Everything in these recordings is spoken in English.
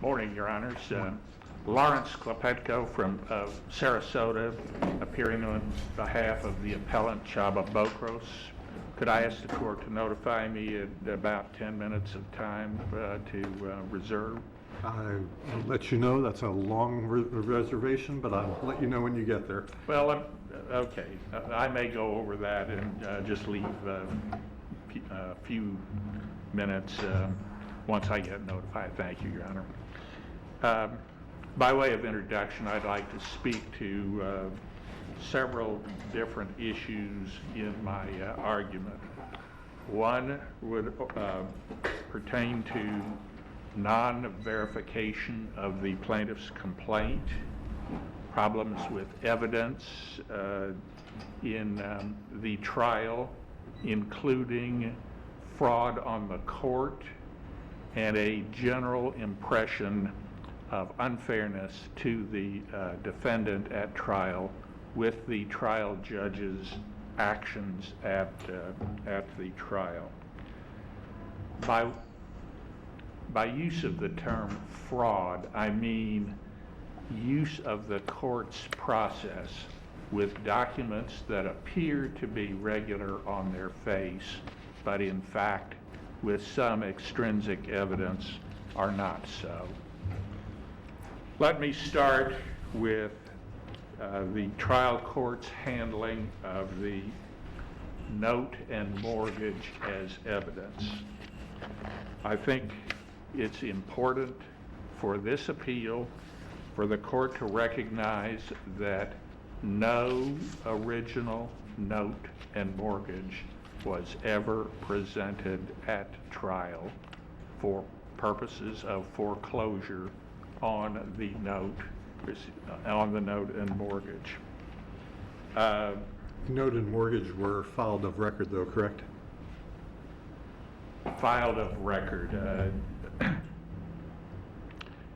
Morning, Your Honors. Lawrence Klepetko from Sarasota, appearing on behalf of the appellant Chaba Bokros. Could I ask the court to notify me at about 10 minutes of time to reserve? I'll let you know. That's a long reservation, but I'll let you know when you get there. Well, okay. I may go over that and just leave a few minutes once I get notified. Thank you, Your Honor. By way of introduction, I'd like to speak to several different issues in my argument. One would pertain to non-verification of the plaintiff's complaint, problems with evidence in the trial, including fraud on the court, and a general impression of unfairness to the defendant at trial with the trial judge's actions at the trial. By use of the term fraud, I mean use of the court's process with documents that appear to be regular on their face, but in fact, with some extrinsic evidence, are not so. Let me start with the trial court's handling of the note and mortgage as evidence. I think it's important for this appeal for the court to recognize that no original note and mortgage was ever presented at trial for purposes of foreclosure on the note and mortgage. Note and mortgage were filed of record, though, correct? Filed of record.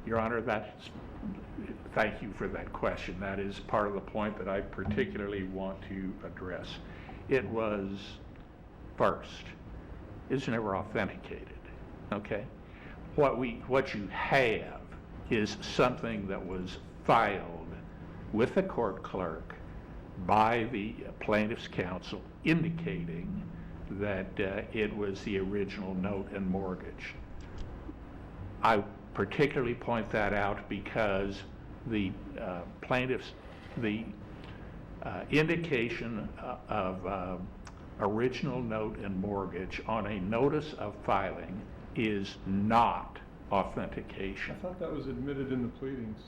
Your Honor, thank you for that question. That is part of the point that I particularly want to address. It was first, it's never authenticated, okay? What you have is something that was filed with the court clerk by the plaintiff's counsel indicating that it was the original note and mortgage. I particularly point that out because the indication of original note and mortgage on a notice of filing is not authentication. I thought that was admitted in the pleadings.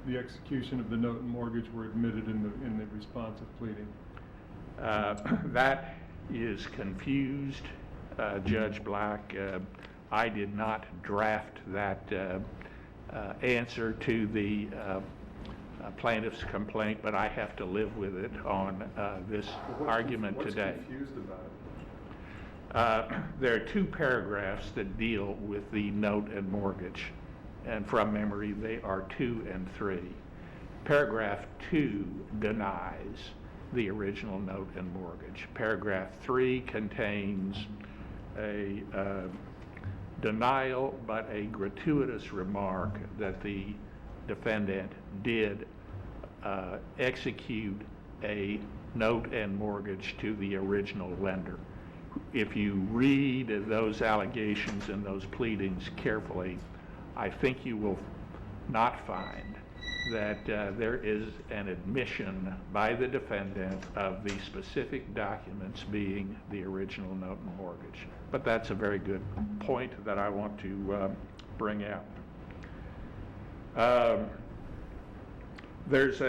The execution of the note and mortgage were admitted in the responsive pleading. That is confused, Judge Black. I did not draft that answer to the plaintiff's complaint, but I have to live with it on this argument today. What's confused about it? There are two paragraphs that deal with the note and mortgage, and from memory they are 2 and 3. Paragraph 2 denies the original note and mortgage. Paragraph 3 contains a denial but a gratuitous remark that the defendant did execute a note and mortgage to the original lender. If you read those allegations and those pleadings carefully, I think you will not find that there is an admission by the defendant of the specific documents being the original note and mortgage. But that's a very good point that I want to bring out. There's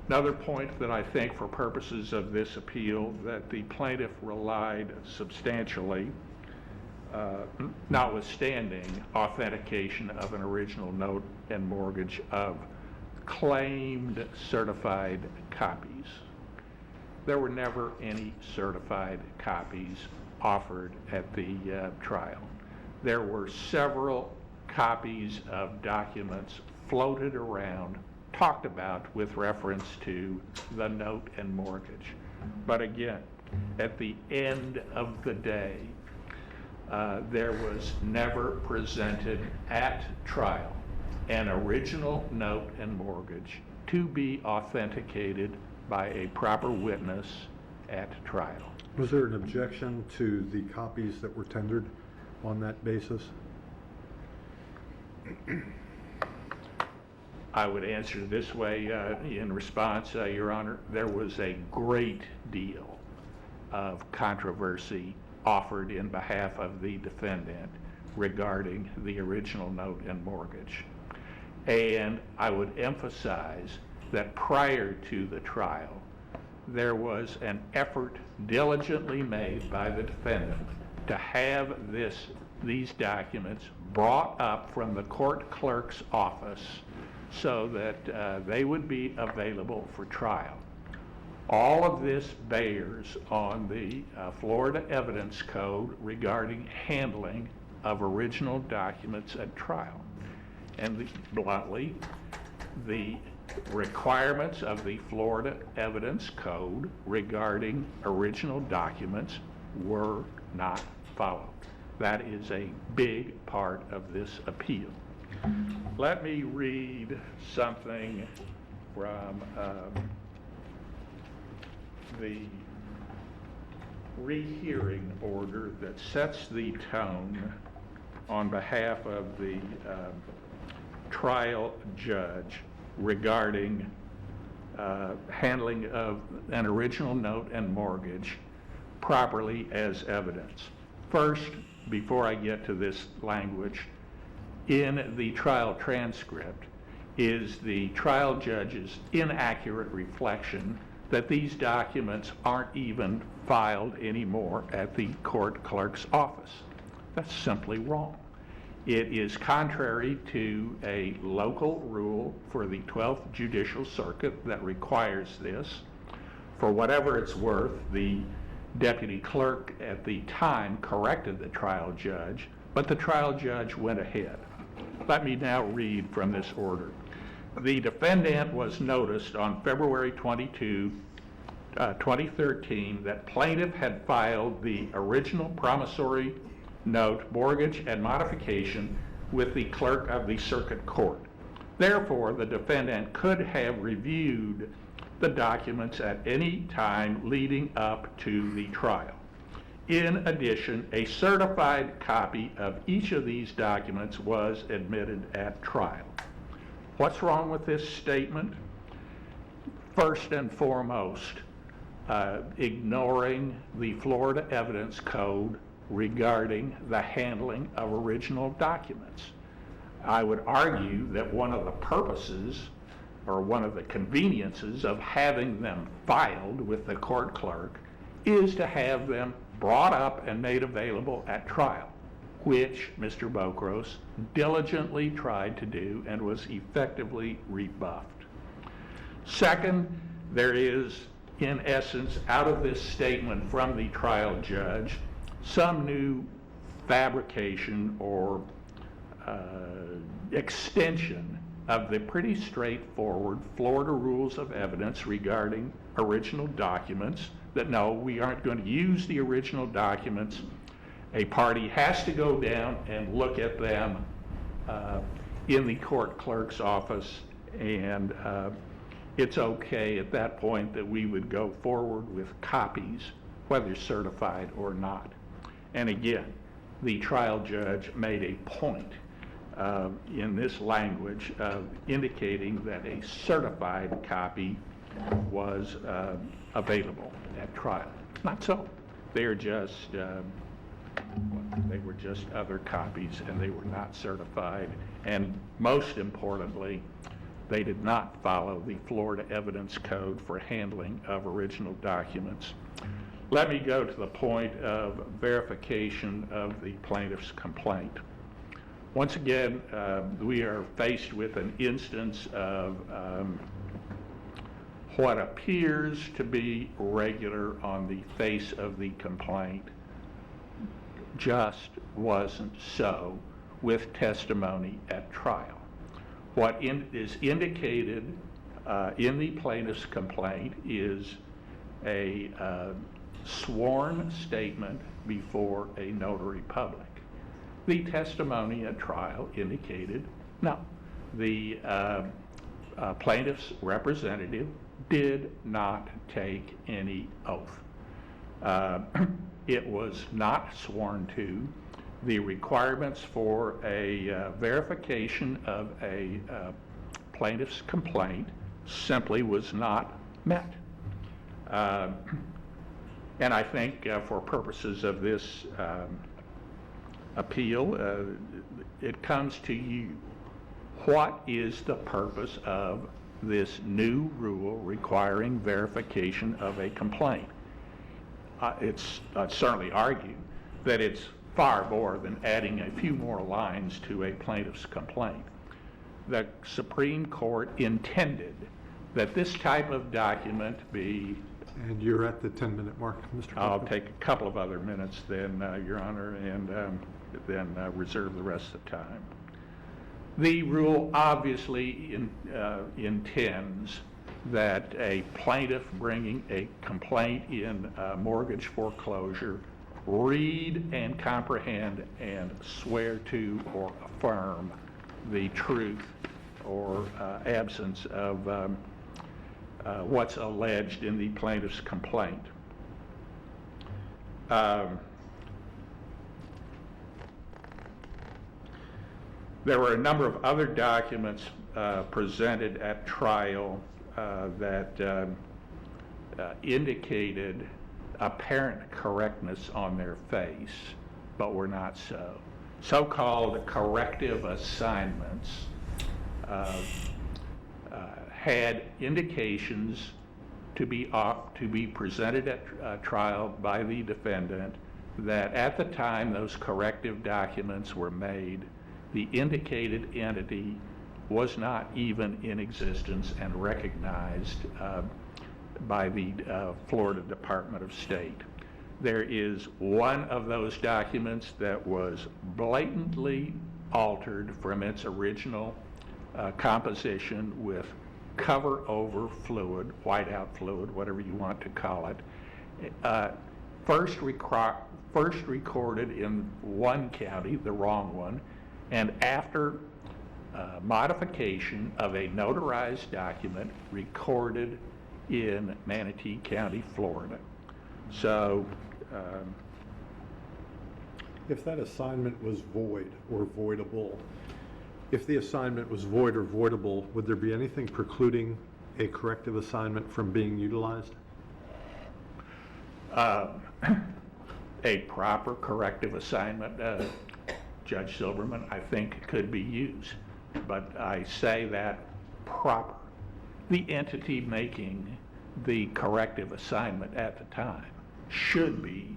another point that I think, for purposes of this appeal, that the plaintiff relied substantially, notwithstanding authentication of an original note and mortgage, of claimed certified copies. There were never any certified copies offered at the trial. There were several copies of documents floated around, talked about with reference to the note and mortgage. But again, at the end of the day, there was never presented at trial an original note and mortgage to be authenticated by a proper witness at trial. Was there an objection to the copies that were tendered on that basis? I would answer this way in response, Your Honor. There was a great deal of controversy offered in behalf of the defendant regarding the original note and mortgage. And I would emphasize that prior to the trial, there was an effort diligently made by the defendant to have these documents brought up from the court clerk's office so that they would be available for trial. All of this bears on the Florida Evidence Code regarding handling of original documents at trial. And bluntly, the requirements of the Florida Evidence Code regarding original documents were not followed. That is a big part of this appeal. Let me read something from the rehearing order that sets the tone on behalf of the trial judge regarding handling of an original note and mortgage properly as evidence. First, before I get to this language, in the trial transcript is the trial judge's inaccurate reflection that these documents aren't even filed anymore at the court clerk's office. That's simply wrong. It is contrary to a local rule for the 12th Judicial Circuit that requires this. For whatever it's worth, the deputy clerk at the time corrected the trial judge, but the trial judge went ahead. Let me now read from this order. The defendant was noticed on February 22, 2013 that plaintiff had filed the original promissory note, mortgage, and modification with the clerk of the circuit court. Therefore, the defendant could have reviewed the documents at any time leading up to the trial. In addition, a certified copy of each of these documents was admitted at trial. What's wrong with this statement? First and foremost, ignoring the Florida Evidence Code regarding the handling of original documents. I would argue that one of the purposes or one of the conveniences of having them filed with the court clerk is to have them brought up and made available at trial, which Mr. Bokros diligently tried to do and was effectively rebuffed. Second, there is, in essence, out of this statement from the trial judge, some new fabrication or extension of the pretty straightforward Florida rules of evidence regarding original documents, that no, we aren't going to use the original documents. A party has to go down and look at them in the court clerk's office, and it's okay at that point that we would go forward with copies, whether certified or not. And again, the trial judge made a point in this language of indicating that a certified copy was available at trial. Not so. They were just other copies, and they were not certified. And most importantly, they did not follow the Florida Evidence Code for handling of original documents. Let me go to the point of verification of the plaintiff's complaint. Once again, we are faced with an instance of what appears to be regular on the face of the complaint just wasn't so with testimony at trial. What is indicated in the plaintiff's complaint is a sworn statement before a notary public. The testimony at trial indicated no. The plaintiff's representative did not take any oath. It was not sworn to. The requirements for a verification of a plaintiff's complaint simply was not met. And I think for purposes of this appeal, it comes to you. What is the purpose of this new rule requiring verification of a complaint? I'd certainly argue that it's far more than adding a few more lines to a plaintiff's complaint. The Supreme Court intended that this type of document be... And you're at the 10-minute mark, Mr. I'll Corcoran. take a couple of other minutes then, Your Honor, and then reserve the rest of the time. The rule obviously intends that a plaintiff bringing a complaint in mortgage foreclosure read and comprehend and swear to or affirm the truth or absence of what's alleged in the plaintiff's complaint. There were a number of other documents presented at trial that indicated apparent correctness on their face, but were not so. So-called corrective assignments had indications to be presented at trial by the defendant that at the time those corrective documents were made, the indicated entity was not even in existence and recognized by the Florida Department of State. There is one of those documents that was blatantly altered from its original composition with cover over fluid, whiteout fluid, whatever you want to call it. First recorded in one county, the wrong one, and after modification of a notarized document recorded in Manatee County, Florida. So, If that assignment was void or voidable, if the assignment was void or voidable, would there be anything precluding a corrective assignment from being utilized? a proper corrective assignment, Judge Silverman, I think could be used. But I say that proper. The entity making the corrective assignment at the time should be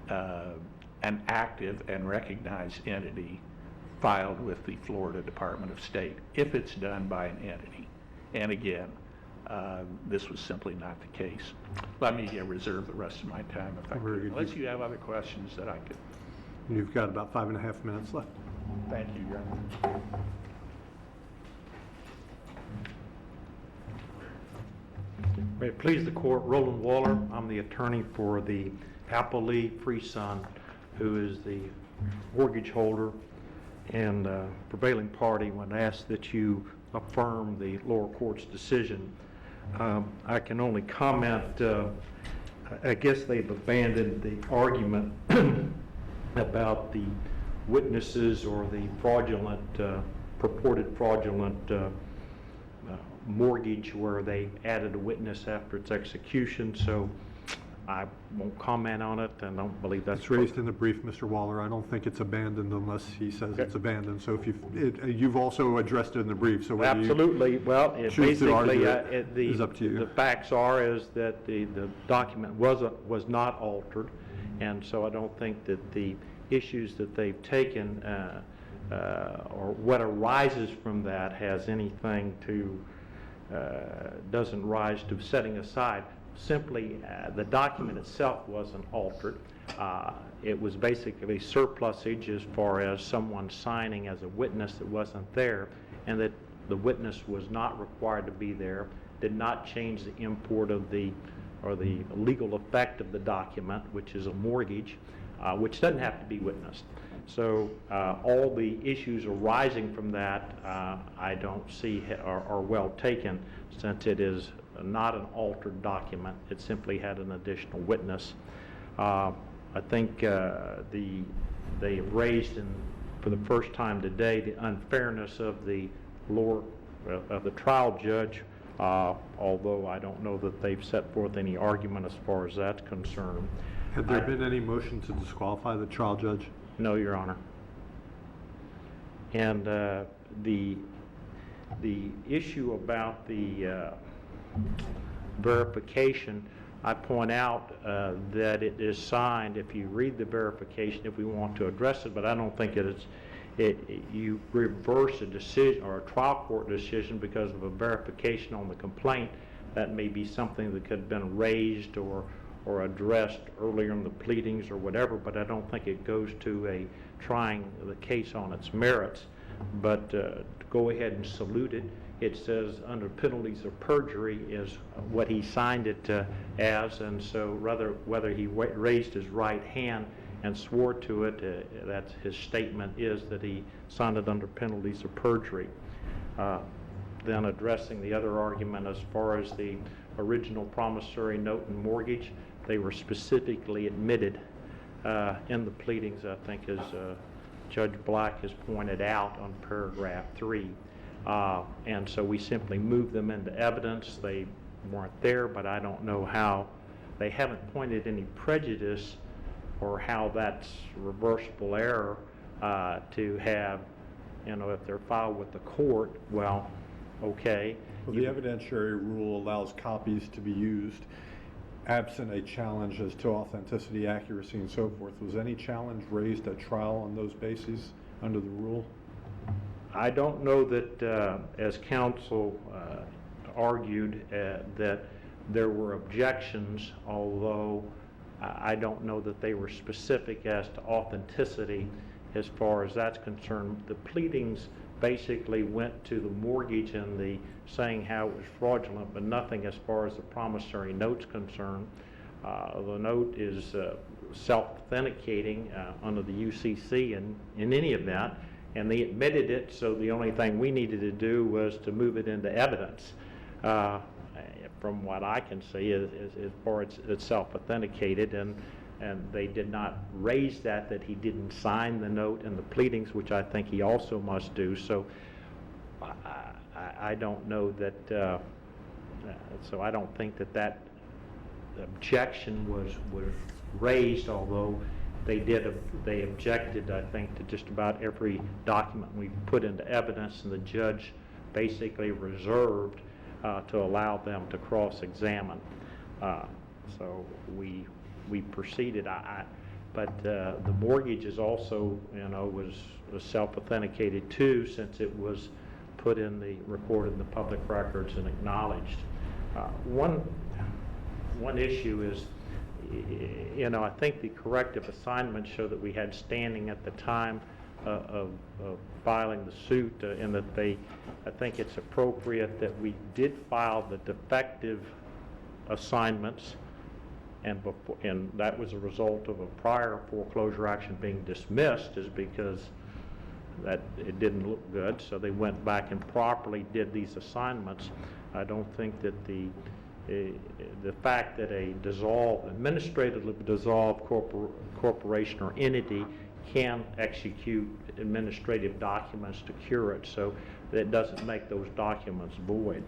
an active and recognized entity filed with the Florida Department of State if it's done by an entity. And again, this was simply not the case. Let me reserve the rest of my time if I Very could, good. unless you have other questions that I could. You've got about 5.5 minutes left. Thank you, Your Honor. May it please the court, Roland Waller. I'm the attorney for the Appellee Free Son, who is the mortgage holder and prevailing party when asked that you affirm the lower court's decision. I can only comment, I guess they've abandoned the argument about the witnesses or the fraudulent, purported fraudulent mortgage where they added a witness after its execution, so I won't comment on it and don't believe that's... It's raised in the brief, Mr. Waller. I don't think it's abandoned unless he says it's abandoned. So if you've also addressed it in the brief, so whether Absolutely. Well, choose to argue basically, is up to you. the facts are is that the document was not altered, and so I don't think that the issues that they've taken or what arises from that has anything to doesn't rise to setting aside. Simply, the document itself wasn't altered. It was basically surplusage as far as someone signing as a witness that wasn't there, and that the witness was not required to be there, did not change the import of the or the legal effect of the document, which is a mortgage, which doesn't have to be witnessed. So all the issues arising from that, I don't see are well taken, since it is not an altered document. It simply had an additional witness. I think they raised for the first time today the unfairness of the trial judge, although I don't know that they've set forth any argument as far as that's concerned. Had there been any motion to disqualify the trial judge? No, Your Honor. And the issue about the verification, I point out that it is signed, if you read the verification, if we want to address it, but I don't think you reverse a decision or a trial court decision because of a verification on the complaint. That may be something that could have been raised or addressed earlier in the pleadings or whatever, but I don't think it goes to trying the case on its merits. But to go ahead and salute it, it says under penalties of perjury is what he signed it as, and so whether he raised his right hand and swore to it, that's his statement is that he signed it under penalties of perjury. Then addressing the other argument as far as the original promissory note and mortgage, they were specifically admitted in the pleadings, I think, as Judge Black has pointed out on paragraph 3. And so we simply moved them into evidence. They weren't there, but I don't know how. They haven't pointed any prejudice or how that's reversible error to have, if they're filed with the court, well, okay. Well, the evidentiary rule allows copies to be used absent a challenge as to authenticity, accuracy, and so forth. Was any challenge raised at trial on those bases under the rule? I don't know that, as counsel argued, that there were objections, although I don't know that they were specific as to authenticity as far as that's concerned. The pleadings basically went to the mortgage and the saying how it was fraudulent, but nothing as far as the promissory note's concerned. The note is self-authenticating under the UCC in any event, and they admitted it, so the only thing we needed to do was to move it into evidence. From what I can see, as far as it's self-authenticated, and they did not raise that he didn't sign the note in the pleadings, which I think he also must do. So I don't know that, so I don't think that objection was raised, although they objected, I think, to just about every document we put into evidence, and the judge basically reserved to allow them to cross-examine. So we proceeded. But the mortgage is also, was self-authenticated too, since it was put recorded in the public records and acknowledged. One issue is, I think the corrective assignments show that we had standing at the time of filing the suit, and that I think it's appropriate that we did file the defective assignments, and that was a result of a prior foreclosure action being dismissed, is because that it didn't look good, so they went back and properly did these assignments. I don't think that the fact that a administratively dissolved corporation or entity can execute administrative documents to cure it, so that doesn't make those documents void.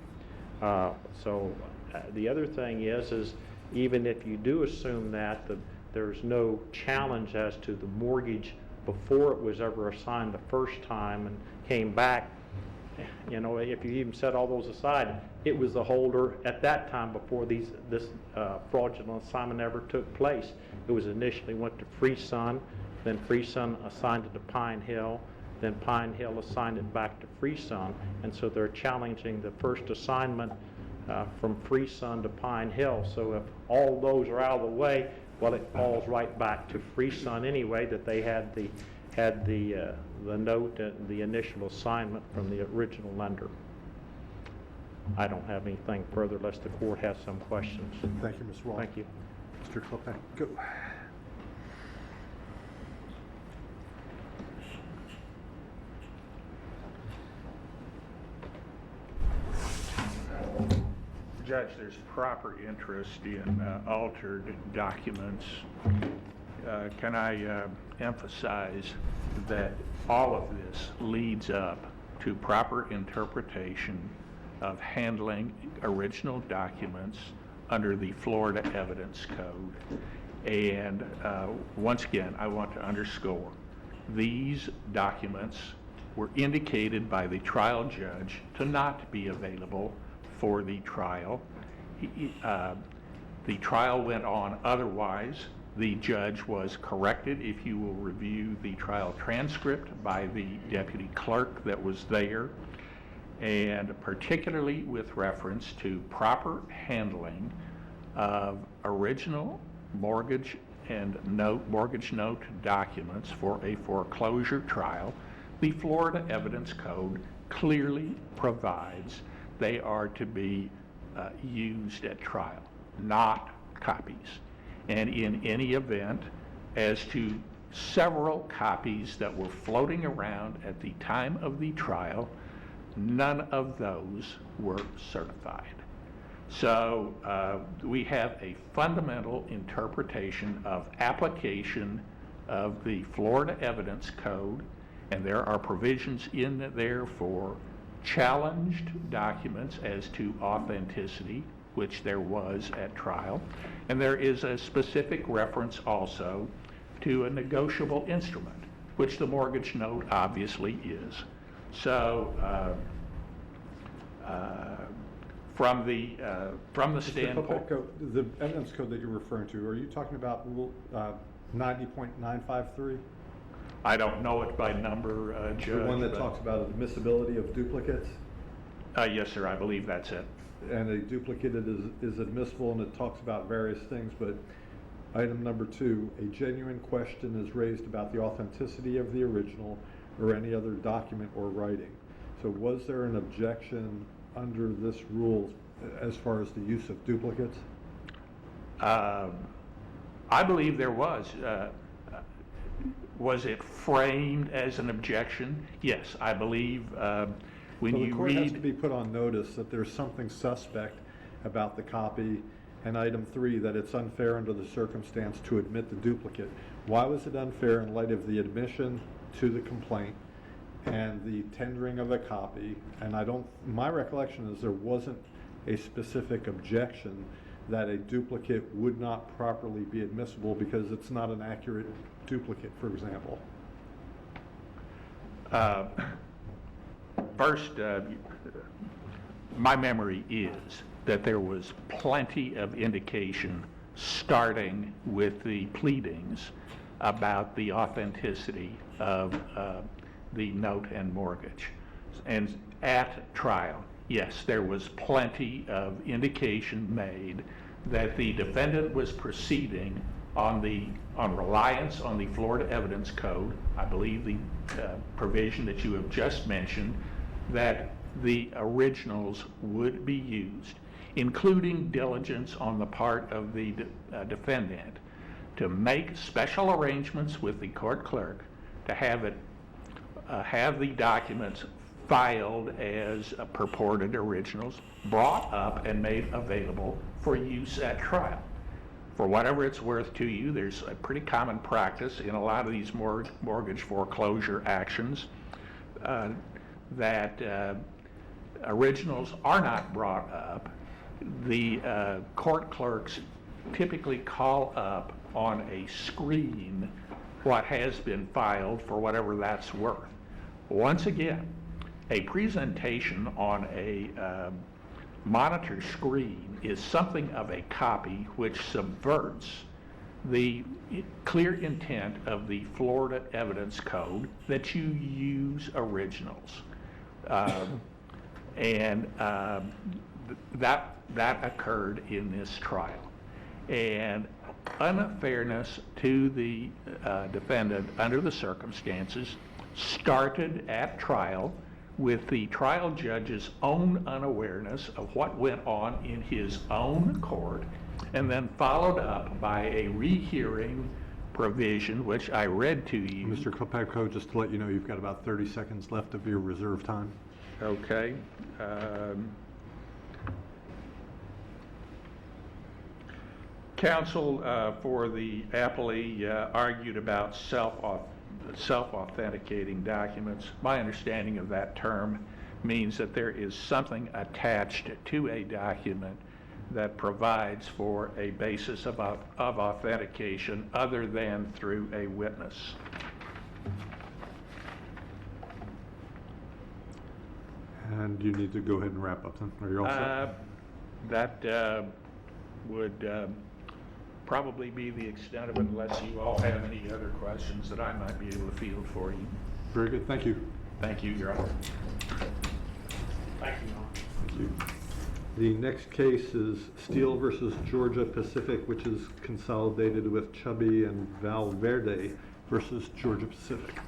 The other thing is even if you do assume that there's no challenge as to the mortgage before it was ever assigned the first time and came back, if you even set all those aside, it was the holder at that time before this fraudulent assignment ever took place. It was initially went to Free Sun, then Free Sun assigned it to Pine Hill, then Pine Hill assigned it back to Free Sun, and so they're challenging the first assignment from Free Sun to Pine Hill. So if all those are out of the way, well, it falls right back to Free Sun anyway, that they had the note and the initial assignment from the original lender. I don't have anything further unless the court has some questions. Thank you, Mr. Waller. Thank you. Mr. Klepek, go. Judge, there's proper interest in altered documents. Can I emphasize that all of this leads up to proper interpretation of handling original documents under the Florida Evidence Code. And once again, I want to underscore, these documents were indicated by the trial judge to not be available for the trial. The trial went on otherwise. The judge was corrected, if you will review the trial transcript, by the deputy clerk that was there, and particularly with reference to proper handling of original mortgage note documents for a foreclosure trial. The Florida Evidence Code clearly provides they are to be used at trial, not copies. And in any event, as to several copies that were floating around at the time of the trial, none of those were certified. So we have a fundamental interpretation of application of the Florida Evidence Code, and there are provisions in there for challenged documents as to authenticity, which there was at trial, and there is a specific reference also to a negotiable instrument, which the mortgage note obviously is. So from the standpoint, The evidence code that you're referring to, are you talking about Rule 90.953? I don't know it by number, Judge. The one that but- talks about admissibility of duplicates? Yes, sir, I believe that's it. And a duplicate is admissible, and it talks about various things, but item number 2, a genuine question is raised about the authenticity of the original or any other document or writing. So was there an objection under this rule as far as the use of duplicates? I believe there was. Was it framed as an objection? Yes, I believe when So you the court has to read. be put on notice that there's something suspect about the copy, and item 3, that it's unfair under the circumstance to admit the duplicate. Why was it unfair in light of the admission to the complaint and the tendering of a copy? And my recollection is there wasn't a specific objection that a duplicate would not properly be admissible because it's not an accurate duplicate, for example. First, my memory is that there was plenty of indication starting with the pleadings about the authenticity of the note and mortgage. And at trial, yes, there was plenty of indication made that the defendant was proceeding on reliance on the Florida Evidence Code. I believe the provision that you have just mentioned, that the originals would be used, including diligence on the part of the defendant to make special arrangements with the court clerk to have the documents filed as purported originals, brought up and made available for use at trial. For whatever it's worth to you, there's a pretty common practice in a lot of these mortgage foreclosure actions that originals are not brought up. The court clerks typically call up on a screen what has been filed for whatever that's worth. Once again, a presentation on a monitor screen is something of a copy which subverts the clear intent of the Florida Evidence Code that you use originals. That occurred in this trial. And unfairness to the defendant under the circumstances started at trial with the trial judge's own unawareness of what went on in his own court, and then followed up by a rehearing provision, which I read to you. Mr. Klepko, just to let you know, you've got about 30 seconds left of your reserve time. Okay. Counsel for the appellee argued about self-authenticating documents. My understanding of that term means that there is something attached to a document that provides for a basis of authentication other than through a witness. And you need to go ahead and wrap up then. Are you all set? That would probably be the extent of it, unless you all have any other questions that I might be able to field for you. Very good, thank you. Thank you, Your Honor. Thank you, Your Honor. Thank you. The next case is Steele versus Georgia Pacific, which is consolidated with Chubby and Valverde versus Georgia Pacific.